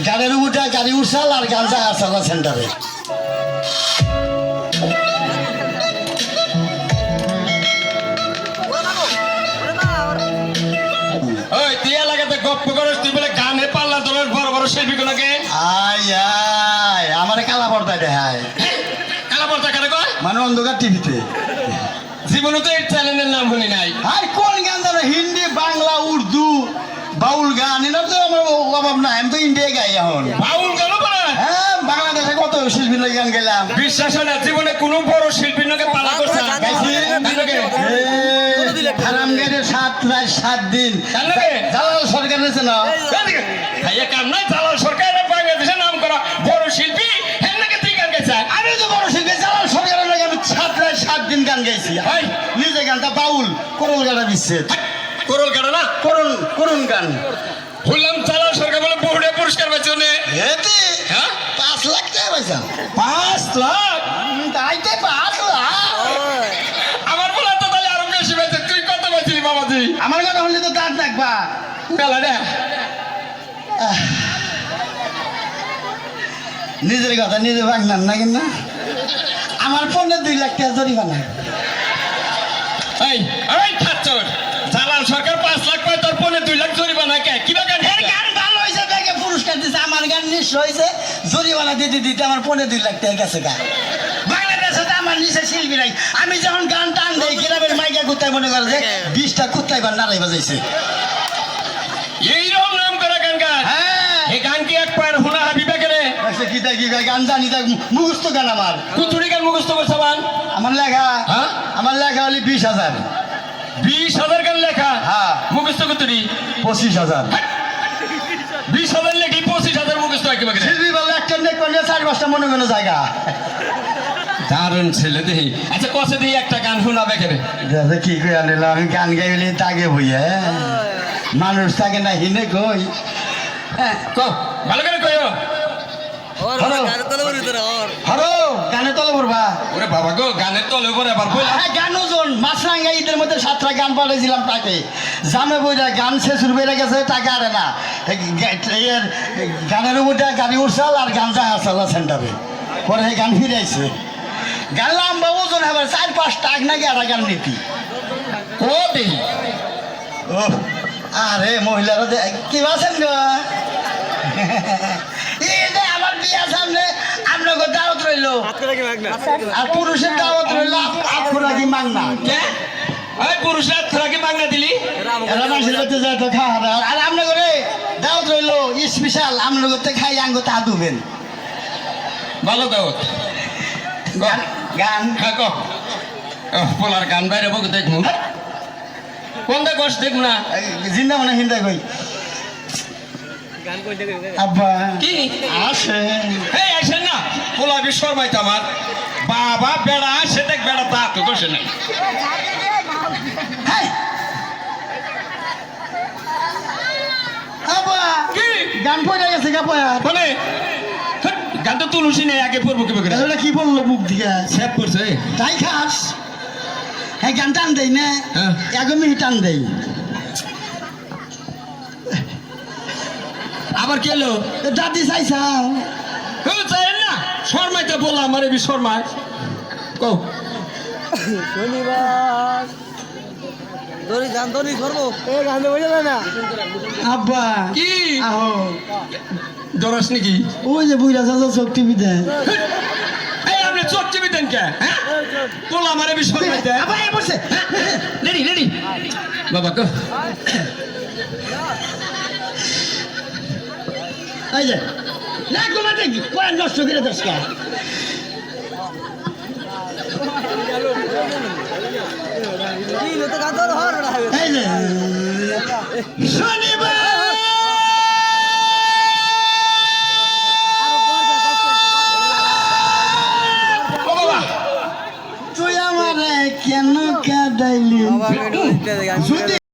গানের উপরটা গাড়ি উঠছাল আর গানটা আসালা সেন্টারে। ওই তুই এলাকাতে গপ্প করিস, তুই বলে গানে পাল্লা তোলার বড় বড় শিল্পীগুলোকে আয় আয় আমার কালা পর্দা দেখায়। কালা পর্দা কারে কয়? মানে অন্ধকার টিভিতে। জীবনে তো এই চ্যানেলের নাম শুনি নাই। আর কোন গান জানো? হিন্দি, বাংলা, উর্দু, বাউল গান, এনার তো আমার অভাব নাই। আমি তো ইন্ডিয়া গাই এখন। বাউল গান বলে? হ্যাঁ, বাংলাদেশে কত শিল্পী গান গাইলাম। বিশ্বাস হয় না জীবনে কোনো বড় শিল্পীর নাকি পালা করছে? হারাম গেটে 7 রাত 7 দিন জালাল সরকার রয়েছে না? কাম নাই জালাল সরকার বাংলাদেশের নাম করা বড় শিল্পী হ্যাঁ নাকি তুই গান গাইছে? আমি তো বড় শিল্পী, জালাল সরকারের লাগে আমি 7 রাত 7 দিন গান গাইছি। নিজে গানটা বাউল করল গাড়া বিচ্ছেদ। করল গাড়া না করুন গান বললাম জালাল সরকার বলে বহুড়ে পুরস্কার পাইছে। এতে হ্যাঁ 5 লাখ টাকা পাইছাম। 5 লাখ? তাইতে 5 লাখ। আমার বলা তো তাহলে আরো বেশি পাইছে। তুই কত পাইছিলি বাবাজি? আমার কথা হলে তো দাঁত দেখবা মেলা রে। নিজের কথা নিজে ভাগনান না কিনা। আমার ফোনে 2 লাখ টাকা জরিমানা। এই এই খাচ্চর জালাল সরকার 5 লাখ পায়, তোর পনে 2 লাখ জরিমানা কে? কি বাগান? এর গান ভালো হয়েছে দেখে পুরস্কার দিছে, আমার গান নিশ্চয় হয়েছে। জরিমানা দিতে দিতে আমার পনে 2 লাখ টাকা গেছে গা। বাংলাদেশে তো আমার নিচে শিল্পী নাই। আমি যখন গান টান দেই গ্রামের মাইকা কুত্তায় মনে করে যে 20টা কুত্তায় বার নাড়াই বাজাইছে। এইরকম নাম করা গান গান। হ্যাঁ, এই গান কি এক পায়ের হুনা হাবিবে কেরে? কি গান জানি তা মুখস্থ গান আমার। কুতুরি গান মুখস্থ করছে বান? আমার লেখা হ্যাঁ আমার লেখা হলে 20,000। 20,000 গান লেখা? হ্যাঁ। মুখস্থ কুতুরি 25,000। 20,000 লেখি 25,000 মুখস্থ হয় কি বাকি? শিল্পী বলে একটা নেক করলে 4-5টা মনে মনে জায়গা। দারুণ ছেলে দেহি। আচ্ছা কষে দিই একটা গান শোনাবে কেরে? দাদা কি কই আনিলাম আমি গান গাইলে তাকে বই। হ্যাঁ, মানুষ থাকে না হিনে কই। কও ভালো করে কইও। হরো গানে তলে পড়বা। ওরে বাবা গো গানের তলে পরে আবার বল। হ্যাঁ, গান ওজন মাছরাঙ্গা ঈদের মধ্যে 7টা গান পাঠাইছিলাম তাকে। জামে বইরা গান শেষ বেড়ে গেছে, টাকা আরে না। এর গানের উপরটা গাড়ি উঠছাল আর গানটা আসালা সেন্টারে। পরে গান ফিরে আইছে। গান লম্বা ওজন আবার 4-5 টাক নাকি আর গান নীতি। ও দেহি ও আরে মহিলারা কি আছেন গো? আমার বিয়া সামনে আপনাকে দাওয়াত রইল আর পুরুষের দাওয়াত রইল আপনাকে মাংনা। এই পুরুষরা তোরা কি মাংনা দিলি? এরা মানুষের করতে যায় তো খাওয়া আর আপনাকে রে দাওয়াত রইল স্পেশাল। আপনার করতে খাই আঙ্গ তা দুবেন ভালো দাওয়াত গান। হ্যাঁ কো পোলার গান বাইরে বকে দেখমু। কোনটা কষ দেখমু না? জিন্দা মানে হিন্দা কই আব্বা কি আসে। এই আসেন না পোলা বিশ্বর মাইতো আমার বাবা বেড়া আসে দেখ বেড়া তা তো কষে নাই। আব্বা কি গান পড়ে গেছে গা পয়া বলে গান তো তুলসী নেই আগে পড়বো কি বকে? এটা কি বললো মুখ দিকে সেভ করছে। তাই খাস? হ্যাঁ, গান টান দেই না? হ্যাঁ। 1 মিনিট টান দেই। আবার কি এলো? দাদি চাইছাও চাই না শর্মাইতে বললাম আমার এবি শর্মায় কও শনিবার দড়ি গান দড়ি করবো এই গান বোঝা যায় না আব্বা কি আহো দরস নাকি? ওই যে বুইরা চাচা চোখ টিভিতে। এই আপনি চোখ টিভি দেন কে? বললাম আমার এবি শর্মাইতে। আব্বা এই বসে রেডি রেডি বাবা কো এই যে না কমাতে কি কোন নষ্ট করে দশকা। কি লোতে গান তো হর না এই যে শনিবার ও বাবা তুই আমারে কেন কাঁদাইলি? বাবা